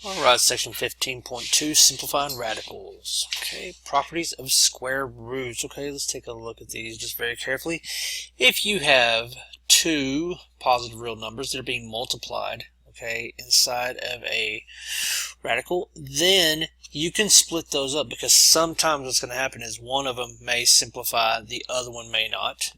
Alright, section 15.2, simplifying radicals. Okay, properties of square roots. Okay, let's take a look at these just very carefully. If you have two positive real numbers that are being multiplied, okay, inside of a radical, then you can split those up, because sometimes what's going to happen is one of them may simplify, the other one may not.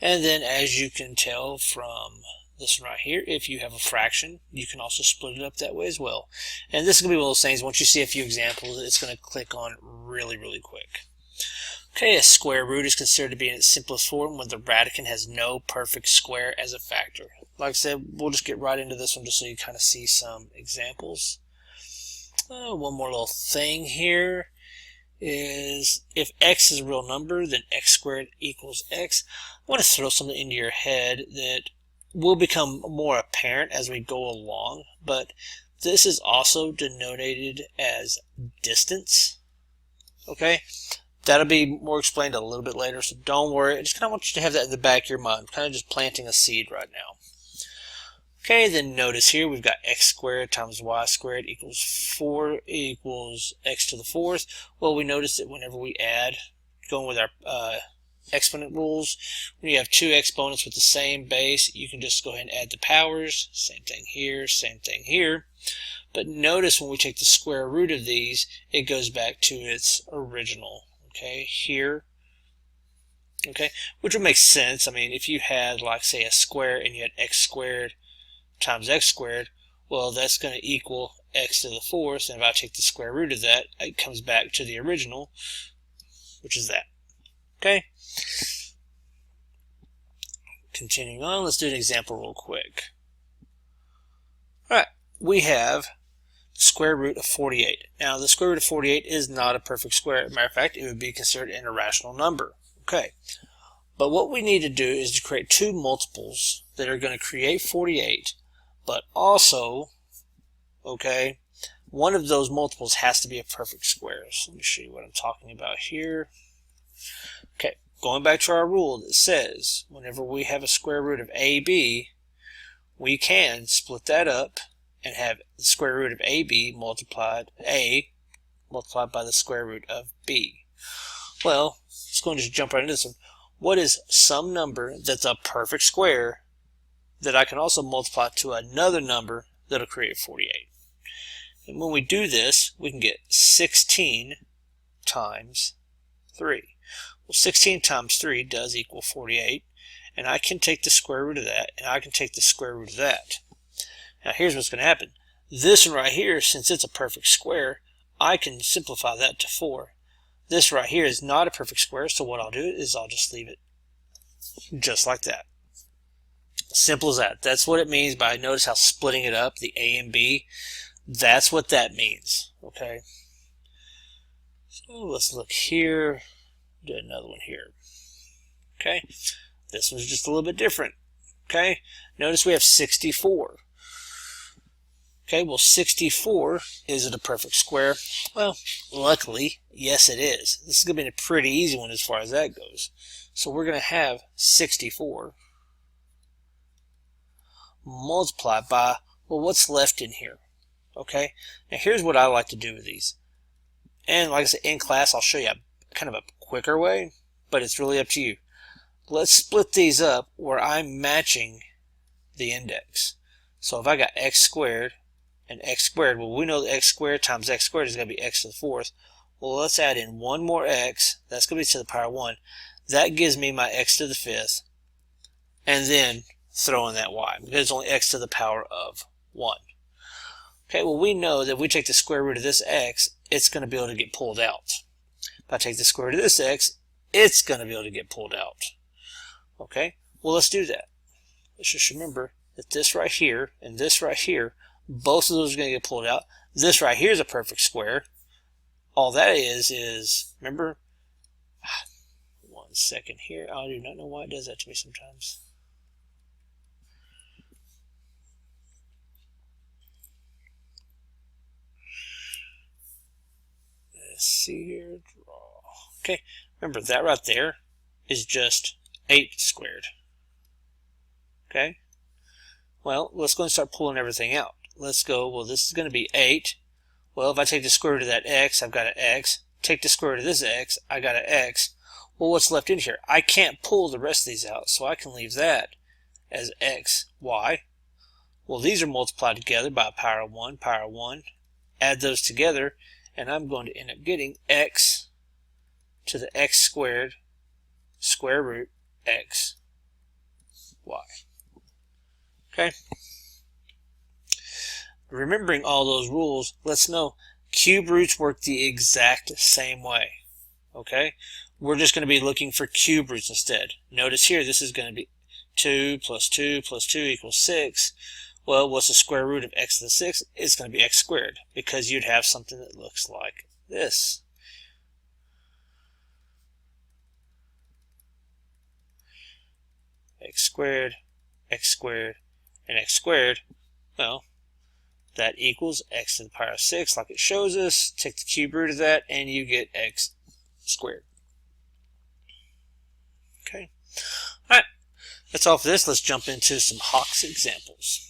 And then, as you can tell from this one right here, if you have a fraction, you can also split it up that way as well. And this is going to be one of those things, once you see a few examples, it's going to click on really quick. Okay, a square root is considered to be in its simplest form when the radicand has no perfect square as a factor. Like I said, we'll just get right into this one just so you kind of see some examples. One more little thing here is, if x is a real number, then x squared equals x. I want to throw something into your head that will become more apparent as we go along, but this is also denoted as distance. Okay, that'll be more explained a little bit later, so don't worry. I just kind of want you to have that in the back of your mind, kind of just planting a seed right now. Okay, then notice here we've got x squared times y squared equals 4 equals x to the fourth. Well, we notice that whenever we add, going with our exponent rules, when you have two exponents with the same base, you can just go ahead and add the powers. Same thing here, same thing here. But notice when we take the square root of these, it goes back to its original, okay, here. Okay, which would make sense. I mean, if you had, like, say, a square and you had x squared times x squared, well, that's going to equal x to the fourth, and if I take the square root of that, it comes back to the original, which is that. Okay? Continuing on, let's do an example real quick. Alright, we have the square root of 48. Now, the square root of 48 is not a perfect square. As a matter of fact, it would be considered an irrational number. Okay, but what we need to do is to create two multiples that are going to create 48, but also, okay, one of those multiples has to be a perfect square. So let me show you what I'm talking about here. Okay, going back to our rule that says whenever we have a square root of AB, we can split that up and have the square root of AB multiplied by the square root of B. Well, let's go and just jump right into this one. What is some number that's a perfect square that I can also multiply to another number that'll create 48? And when we do this, we can get 16 times 3. Well, 16 times 3 does equal 48, and I can take the square root of that, and I can take the square root of that. Now here's what's going to happen. This one right here, since it's a perfect square, I can simplify that to 4. This right here is not a perfect square, so what I'll do is I'll just leave it just like that. Simple as that. That's what it means by, notice how splitting it up, the A and B, that's what that means. Okay. So let's look here. Do another one here. Okay. This one's just a little bit different. Okay. Notice we have 64. Okay, well, 64, is it a perfect square? Well, luckily, yes it is. This is going to be a pretty easy one as far as that goes. So we're going to have 64 multiplied by, well, what's left in here? Okay, now here's what I like to do with these. And like I said, in class, I'll show you kind of a quicker way, but it's really up to you. Let's split these up where I'm matching the index. So if I got x squared and x squared, well, we know that x squared times x squared is going to be x to the fourth. Well, let's add in one more x. That's going to be to the power 1. That gives me my x to the fifth, and then throw in that y, because it's only x to the power of 1. Okay, well, we know that if we take the square root of this x, it's going to be able to get pulled out. If I take the square root of this x, it's going to be able to get pulled out. Okay, well, let's do that. Let's just remember that this right here and this right here, both of those are going to get pulled out. This right here is a perfect square. All that is, remember, one second here. I do not know why it does that to me sometimes. Let's see here, draw. Okay, remember that right there is just 8 squared. Okay, well, let's go and start pulling everything out. Let's go, well, this is going to be 8 Well, if I take the square root of that x, I've got an x. Take the square root of this x, I got an x. Well, what's left in here? I can't pull the rest of these out, so I can leave that as x. Why? Well, these are multiplied together by power of 1, power of 1. Add those together, and I'm going to end up getting x to the x squared square root x y. Okay? Remembering all those rules, let's know cube roots work the exact same way. Okay? We're just going to be looking for cube roots instead. Notice here, this is going to be 2 plus 2 plus 2 equals 6. Well, what's the square root of x to the 6? It's going to be x squared, because you'd have something that looks like this. X squared, and x squared. Well, that equals x to the power of 6, like it shows us. Take the cube root of that, and you get x squared. Okay. All right. That's all for this. Let's jump into some Hawk's examples.